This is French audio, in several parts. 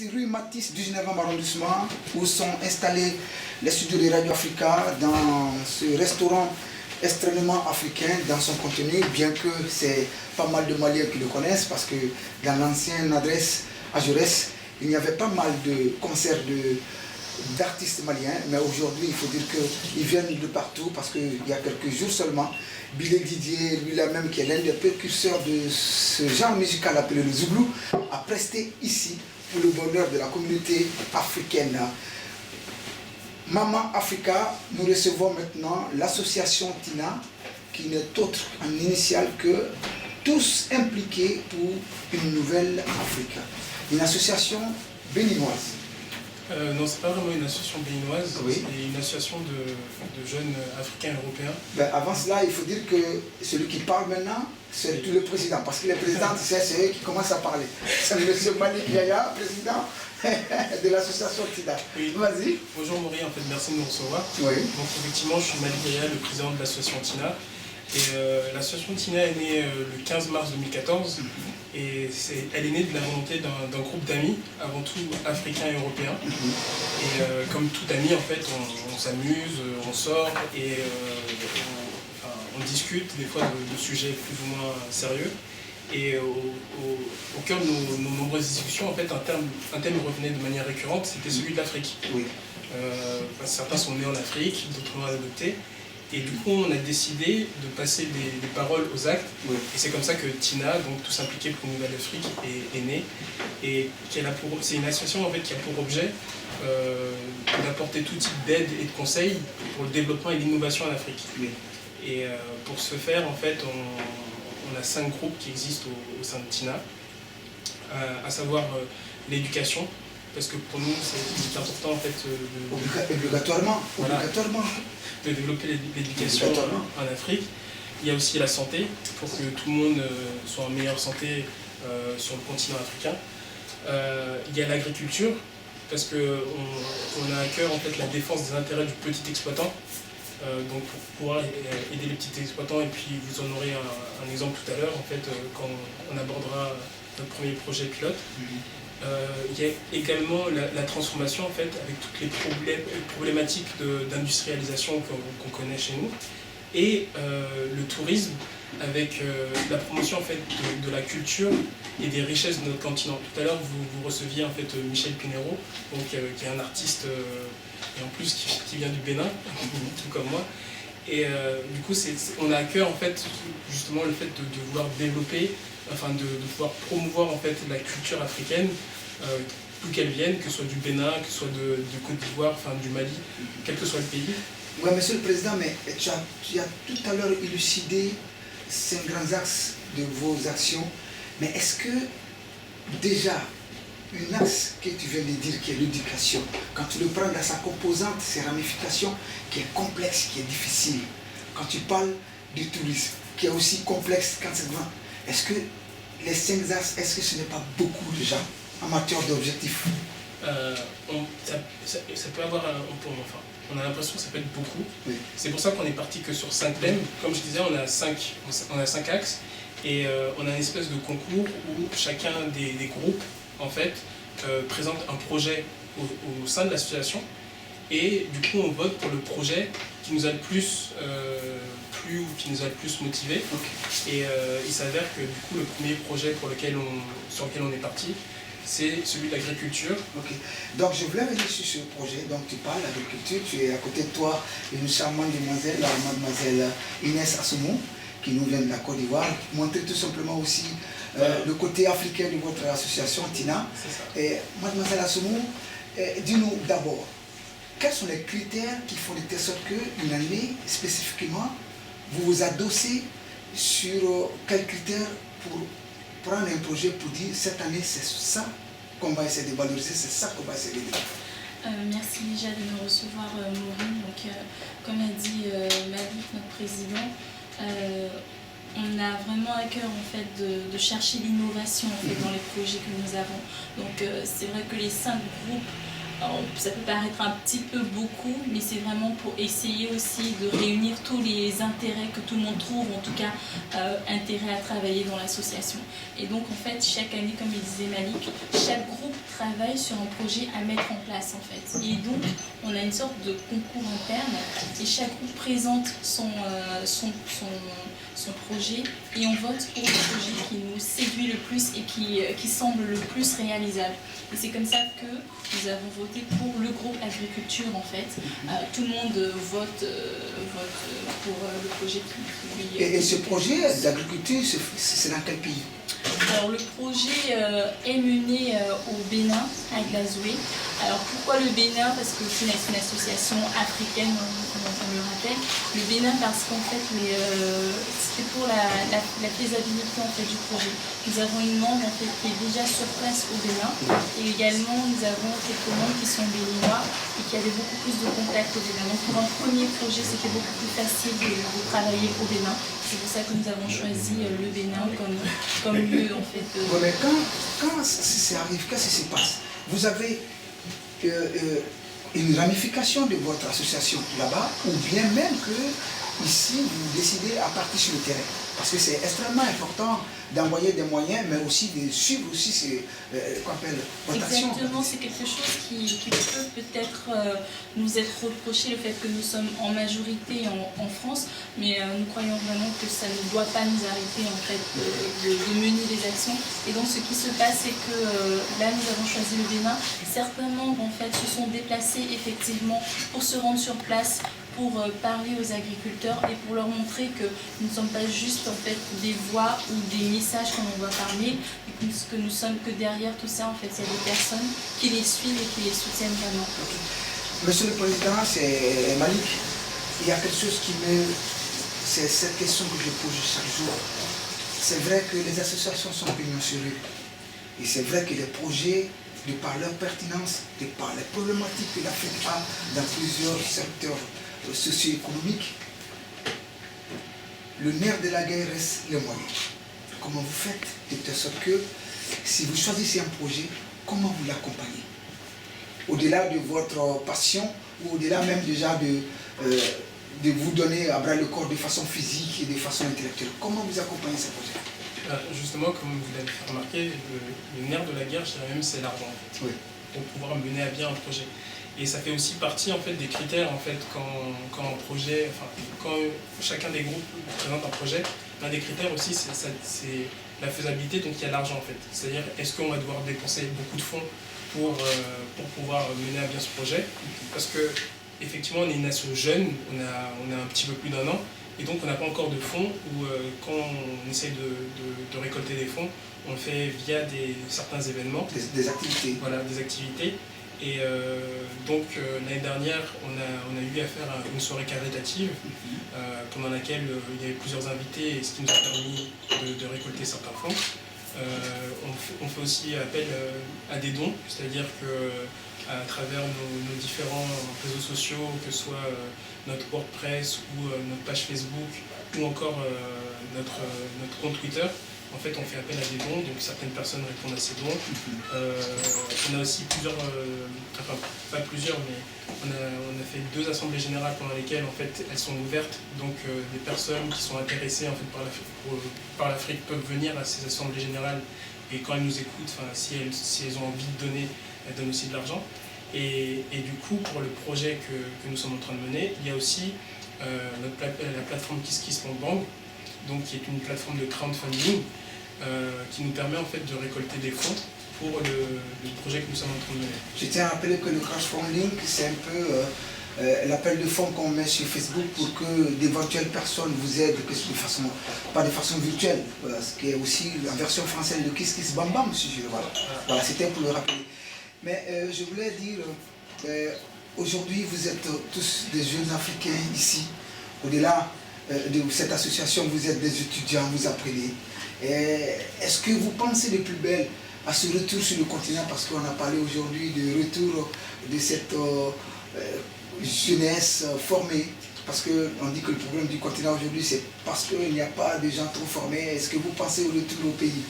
ici rue Matisse, 19e arrondissement, où sont installés les studios de Radio Africa dans ce restaurant extrêmement africain dans son contenu, bien que c'est pas mal de Maliens qui le connaissent, parce que dans l'ancienne adresse à Jaurès, il y avait pas mal de concerts d'artistes maliens, mais aujourd'hui il faut dire qu'ils viennent de partout, parce qu'il y a quelques jours seulement, Billy Didier, lui-là même qui est l'un des précurseurs de ce genre musical appelé le Zouglou, a presté ici pour le bonheur de la communauté africaine. Maman Africa, nous recevons maintenant l'association TINA, qui n'est autre en initiale que tous impliqués pour une nouvelle Afrique. Une association béninoise. Non, c'est pas vraiment une association béninoise, oui. C'est une association de jeunes africains européens. Ben, avant cela, il faut dire que celui qui parle maintenant, c'est le président, parce que le président, tu sais, c'est eux qui commencent à parler. C'est M. Malik Yaya, président de l'association TINA. Oui. Vas-y. Bonjour Maury, en fait, merci de nous recevoir. Oui. Donc effectivement, je suis Malik Yaya, le président de l'association TINA. Et l'association TINA est née le 15 mars 2014. Et elle est née de la volonté d'un groupe d'amis, avant tout africains et européens. Et comme tout ami, en fait, on s'amuse, on sort et on discute des fois de sujets plus ou moins sérieux. Et au cœur de nos nombreuses discussions, en fait, un thème revenait de manière récurrente, c'était celui de l'Afrique. Oui. Certains sont nés en Afrique, d'autres l'ont adopté. Et du coup, on a décidé de passer des paroles aux actes. Oui. Et c'est comme ça que TINA, donc Tous Impliqués pour une Nouvelle Afrique, est née. Et c'est une association en fait, qui a pour objet d'apporter tout type d'aide et de conseils pour le développement et l'innovation en Afrique. Oui. Et pour ce faire, en fait, on a 5 groupes qui existent au sein de TINA, à savoir l'éducation. Parce que pour nous, c'est important en fait Obligatoirement. De développer l'éducation en Afrique. Il y a aussi la santé, pour que tout le monde soit en meilleure santé sur le continent africain. Il y a l'agriculture, parce qu'on a à cœur en fait, la défense des intérêts du petit exploitant. Donc pour pouvoir aider les petits exploitants, et puis vous en aurez un exemple tout à l'heure, en fait, quand on abordera notre premier projet pilote. Il y a également la transformation en fait, avec toutes les problématiques d'industrialisation qu'on connaît chez nous, et le tourisme avec la promotion en fait, de la culture et des richesses de notre continent. Tout à l'heure vous receviez en fait, Michel Pinheiro, donc, qui est un artiste et en plus qui vient du Bénin, tout comme moi. Et du coup on a à cœur en fait, justement le fait de vouloir développer, enfin de pouvoir promouvoir en fait, la culture africaine, d'où qu'elle vienne, que ce soit du Bénin, que ce soit de Côte d'Ivoire, enfin du Mali, quel que soit le pays. Oui, Monsieur le Président, mais tu as tout à l'heure élucidé 5 grands axes de vos actions, mais est-ce que déjà, un axe que tu viens de dire, qui est l'éducation, quand tu le prends dans sa composante, ses ramifications, qui est complexe, qui est difficile, quand tu parles du tourisme, qui est aussi complexe quand c'est grand, est-ce que les 5 axes, est-ce que ce n'est pas beaucoup déjà en matière d'objectifs? Ça peut avoir on a l'impression que ça peut être beaucoup. Oui. C'est pour ça qu'on est parti que sur 5 thèmes. Comme je disais, on a 5 axes, et on a une espèce de concours où chacun des groupes en fait, présente un projet au sein de l'association, et du coup on vote pour le projet qui nous a le plus plu ou qui nous a le plus motivé. Okay. Et il s'avère que du coup le premier projet sur lequel on est parti, c'est celui de l'agriculture. Okay. Donc je voulais venir sur ce projet. Donc tu parles d'agriculture, tu es à côté de toi une charmante demoiselle, mademoiselle Inès Assoumou, qui nous vient de la Côte d'Ivoire, montrer tout simplement aussi le côté africain de votre association TINA. Et mademoiselle Assoumou, dis-nous d'abord, quels sont les critères qui font de telle sorte qu'une année spécifiquement, vous vous adossez sur quels critères pour prendre un projet pour dire cette année c'est ça qu'on va essayer de valoriser, c'est ça qu'on va essayer de dire. Merci déjà de nous recevoir, Maureen. Donc, comme a dit Malik, notre président, on a vraiment à cœur en fait, de chercher l'innovation en fait, dans les projets que nous avons. Donc c'est vrai que les 5 groupes, ça peut paraître un petit peu beaucoup, mais c'est vraiment pour essayer aussi de réunir tous les intérêts que tout le monde trouve, en tout cas intérêt à travailler dans l'association. Et donc en fait, chaque année, comme il disait Malik, chaque groupe travaillent sur un projet à mettre en place en fait. Et donc on a une sorte de concours interne et chaque groupe présente son projet et on vote pour le projet qui nous séduit le plus et qui semble le plus réalisable. Et c'est comme ça que nous avons voté pour le groupe agriculture en fait. Tout le monde vote pour le projet qui lui... Et ce projet d'agriculture, c'est dans quel pays? Alors le projet est mené au Bénin, à Glazoué. Alors pourquoi le Bénin? Parce que c'est une association africaine, on le rappelle. Le Bénin parce qu'en fait c'est pour la faisabilité en fait, du projet. Nous avons une membre en fait, qui est déjà sur place au Bénin et également nous avons quelques membres qui sont béninois et qui avaient beaucoup plus de contacts au Bénin. Donc pour un premier projet c'était beaucoup plus facile de travailler au Bénin. C'est pour ça que nous avons choisi le Bénin comme lieu en fait. Ouais, mais quand ça arrive, qu'est-ce qui se passe? Vous avez une ramification de votre association là-bas, ou bien même que ici vous décidez à partir sur le terrain? Parce que c'est extrêmement important d'envoyer des moyens, mais aussi de suivre aussi votre action. Exactement, c'est quelque chose qui peut peut-être nous être reproché, le fait que nous sommes en majorité en France, mais nous croyons vraiment que ça ne doit pas nous arrêter en fait de mener des actions. Et donc ce qui se passe, c'est que là nous avons choisi le Bénin. Certains membres en fait se sont déplacés effectivement pour se rendre sur place, pour parler aux agriculteurs et pour leur montrer que nous ne sommes pas juste en fait des voix ou des messages qu'on on va parler, et que nous sommes que derrière tout ça en fait, il y a des personnes qui les suivent et qui les soutiennent vraiment. Monsieur le Président, c'est Malik. Il y a quelque chose qui me... C'est cette question que je pose chaque jour. C'est vrai que les associations sont pignon sur rue. Et c'est vrai que les projets, de par leur pertinence, de par les problématiques que l'Afrique a dans plusieurs secteurs socio-économiques, le nerf de la guerre reste les moyens. Comment vous faites de telle sorte que, si vous choisissez un projet, comment vous l'accompagnez? Au-delà de votre passion, ou au-delà même déjà de vous donner à bras le corps de façon physique et de façon intellectuelle, comment vous accompagnez ce projet? Justement, comme vous l'avez fait remarquer, le nerf de la guerre, je dirais même, c'est l'argent, en fait, oui, pour pouvoir mener à bien un projet. Et ça fait aussi partie en fait, des critères en fait, quand un projet, enfin, quand chacun des groupes présente un projet, l'un des critères aussi c'est la faisabilité, donc il y a l'argent en fait. C'est-à-dire est-ce qu'on va devoir dépenser beaucoup de fonds pour pouvoir mener à bien ce projet, parce que effectivement on est une nation jeune, on a un petit peu plus d'1 an, et donc on n'a pas encore de fonds, ou quand on essaie de récolter des fonds, on le fait via certains événements. Des activités. Voilà, des activités. Et donc l'année dernière, on a eu à faire une soirée caritative pendant laquelle il y avait plusieurs invités, ce qui nous a permis de récolter certains fonds. On fait aussi appel à des dons, c'est-à-dire qu'à travers nos différents réseaux sociaux, que ce soit notre WordPress ou notre page Facebook ou encore notre compte Twitter, en fait, on fait appel à des dons, donc certaines personnes répondent à ces dons. On a aussi plusieurs, enfin pas plusieurs, mais on a fait 2 assemblées générales pendant lesquelles en fait elles sont ouvertes, donc des personnes qui sont intéressées en fait par l'Afrique peuvent venir à ces assemblées générales, et quand elles nous écoutent, si elles ont envie de donner, elles donnent aussi de l'argent. Et du coup, pour le projet que nous sommes en train de mener, il y a aussi la plateforme KissKiss.bank, donc qui est une plateforme de crowdfunding qui nous permet en fait de récolter des fonds pour le projet que nous sommes en train de mener. Je tiens à rappeler que le crowdfunding, c'est un peu l'appel de fonds qu'on met sur Facebook pour que d'éventuelles personnes vous aident, pas de façon virtuelle, ce qui est aussi la version française de KissKiss.bank, si je voilà, c'était pour le rappeler. Mais je voulais dire, aujourd'hui vous êtes tous des jeunes Africains ici, au-delà de cette association, vous êtes des étudiants, vous apprenez. Est-ce que vous pensez de plus belle à ce retour sur le continent, parce qu'on a parlé aujourd'hui du retour de cette jeunesse formée, parce qu'on dit que le problème du continent aujourd'hui, c'est parce qu'il n'y a pas de gens trop formés. Est-ce que vous pensez au retour au pays?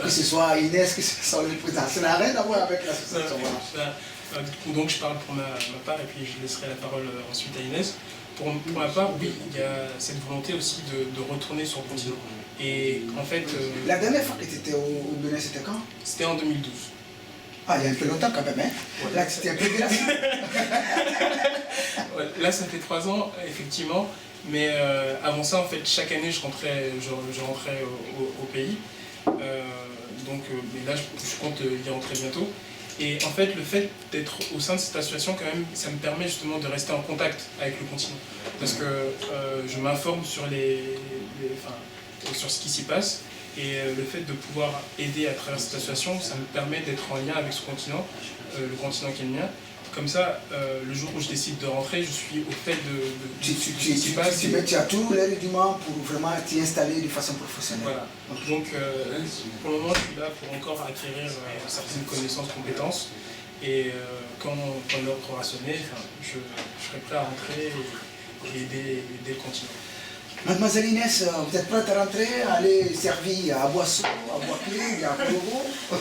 Que ce soit Inès, que ce soit le président, ça n'a rien à voir avec l'association. Donc je parle pour ma part, et puis je laisserai la parole ensuite à Inès. Pour ma part, oui, il y a cette volonté aussi de retourner sur le continent. Et en fait... La dernière fois que tu étais au Bénin, c'était quand? C'était en 2012. Ah, il y a un peu longtemps quand même, hein. Ouais. Là, c'était un peu grâce. Ouais, là, ça fait 3 ans, effectivement. Mais avant ça, en fait, chaque année, je rentrais au pays. Mais là, je compte y rentrer bientôt. Et en fait, le fait d'être au sein de cette association, quand même, ça me permet justement de rester en contact avec le continent. Parce que je m'informe sur sur ce qui s'y passe. Et le fait de pouvoir aider à travers cette association, ça me permet d'être en lien avec ce continent, le continent qui est le mien. Comme ça, le jour où je décide de rentrer, je suis au fait de ce qui s'y passe. Tu as tout l'élément pour vraiment t'y installer de façon professionnelle. Voilà. Donc, pour le moment, je suis là pour encore acquérir certaines connaissances, compétences. Et quand l'ordre aura sonné, je serai prêt à rentrer et aider le continent. Mademoiselle Inès, vous êtes prête à rentrer, à aller servir à Boisseau, à Bois-Cling, à Coloro? Donc,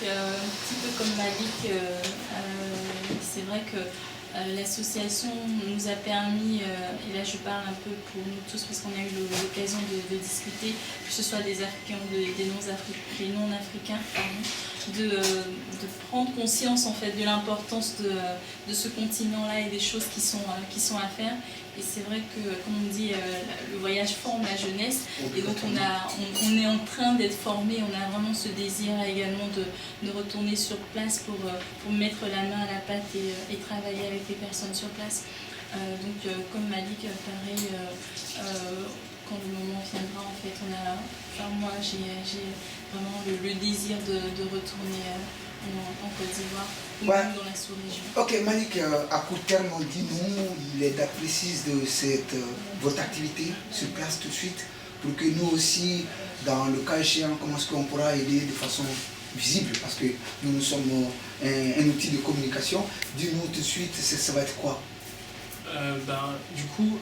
un petit peu comme Malik, c'est vrai que l'association nous a permis, et là je parle un peu pour nous tous parce qu'on a eu l'occasion de discuter, que ce soit des Africains ou des non-Africains, de prendre conscience en fait de l'importance de ce continent-là et des choses qui sont à faire. Et c'est vrai que, comme on dit, le voyage forme la jeunesse. Et donc on est en train d'être formé, on a vraiment ce désir également de retourner sur place pour mettre la main à la pâte et travailler avec les personnes sur place. Comme Malik, pareil, quand le moment viendra, en fait, moi j'ai vraiment le désir de retourner en Côte d'Ivoire ou même dans la sous-région. Ok, Malik, à court terme, dis-nous les dates précises de votre activité sur place tout de suite, pour que nous aussi, dans le cas échéant, comment est-ce qu'on pourra aider de façon visible, parce que nous sommes un outil de communication. Dis-nous tout de suite, ça va être quoi? Du coup,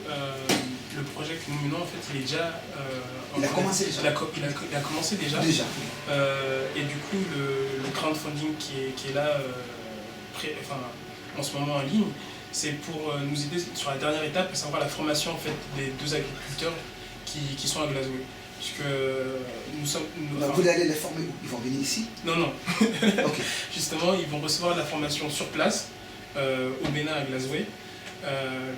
le projet que nous menons, en fait, il est déjà... il a commencé déjà. Il a commencé déjà. Et du coup, le crowdfunding qui est là, en ce moment en ligne, c'est pour nous aider sur la dernière étape, à savoir la formation en fait, des 2 agriculteurs qui sont à Glasgow. Puisque nous sommes... vous allez les former où? Ils vont venir ici? Non. Okay. Justement, ils vont recevoir de la formation sur place, au Bénin, à Glasgow.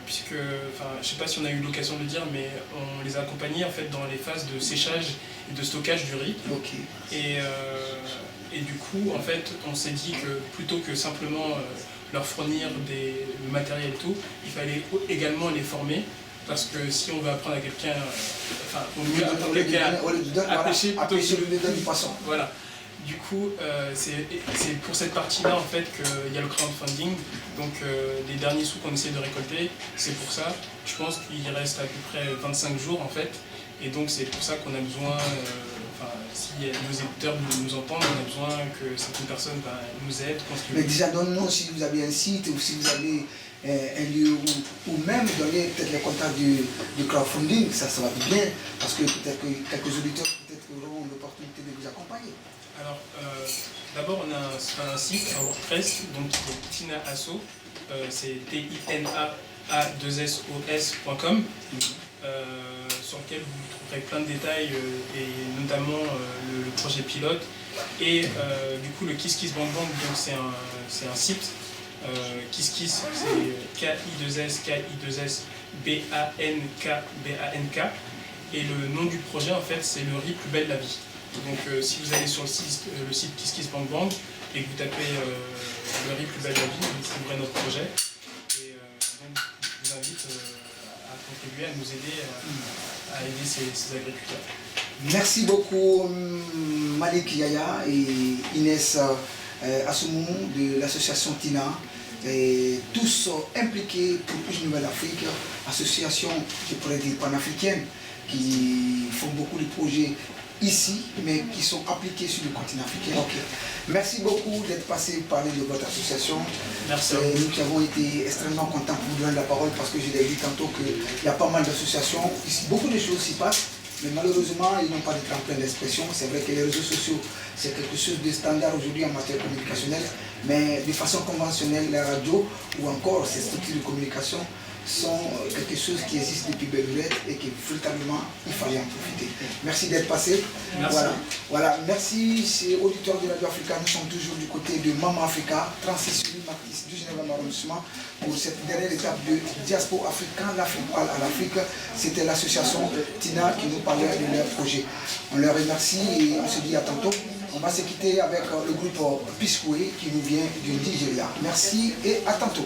Puisque, je ne sais pas si on a eu l'occasion de le dire, mais on les a accompagnés en fait, dans les phases de séchage et de stockage du riz. Okay. Et du coup, en fait, on s'est dit que plutôt que simplement leur fournir le matériel et tout, il fallait également les former. Parce que si on veut apprendre à quelqu'un, au mieux apprendre quelqu'un à pêcher plutôt que du poisson. Voilà. Du coup, c'est pour cette partie-là en fait qu'il y a le crowdfunding. Donc les derniers sous qu'on essaie de récolter, c'est pour ça. Je pense qu'il reste à peu près 25 jours en fait. Et donc c'est pour ça qu'on a besoin, si nos éditeurs nous entendent, on a besoin que certaines personnes nous aident. Mais déjà donne-nous si vous avez un site ou si vous avez un lieu ou même donner peut-être les contacts du crowdfunding, ça va bien. Parce que peut-être que quelques auditeurs auront l'opportunité de vous accompagner. Alors, d'abord, on a un site, un WordPress, donc qui est Tina Asso, c'est TINA2SOS.com, sur lequel vous trouverez plein de détails, et notamment le projet pilote. Et du coup, le Kiss Kiss Bang Bang, c'est un site. Kiss Kiss, c'est K-I-2-S-B-A-N-K. Et le nom du projet, en fait, c'est le riz plus belle la vie. Donc si vous allez sur le site Kiss Kiss Bang Bang et que vous tapez le riz plus belle la vie, vous trouverez notre projet. Et je vous invite à contribuer, à nous aider, à aider ces agriculteurs. Merci beaucoup Malik Yaya et Inès Assoumou de l'association TINA. Et tous impliqués pour Plus Nouvelle Afrique, association, je pourrais dire panafricaine, qui font beaucoup de projets ici, mais qui sont appliqués sur le continent africain. Okay. Merci beaucoup d'être passé parler de votre association. Merci. Nous avons été extrêmement contents pour vous donner la parole parce que je l'ai dit tantôt qu'il y a pas mal d'associations. Beaucoup de choses s'y passent, mais malheureusement, ils n'ont pas de tremplin d'expression. C'est vrai que les réseaux sociaux, c'est quelque chose de standard aujourd'hui en matière communicationnelle, mais de façon conventionnelle, la radio ou encore ces structures de communication sont quelque chose qui existe depuis belle lurette et que véritablement il fallait en profiter. Merci d'être passé. Merci. Voilà. Merci, c'est auditeurs de Radio Africa. Nous sommes toujours du côté de Maman Africa, 36 rue Marquis du 19e arrondissement, pour cette dernière étape de Diaspora africaine, l'Afrique parle à l'Afrique. C'était l'association Tina qui nous parlait de leur projet. On leur remercie et on se dit à tantôt. On va se quitter avec le groupe Piscoué qui nous vient du Nigeria. Merci et à tantôt.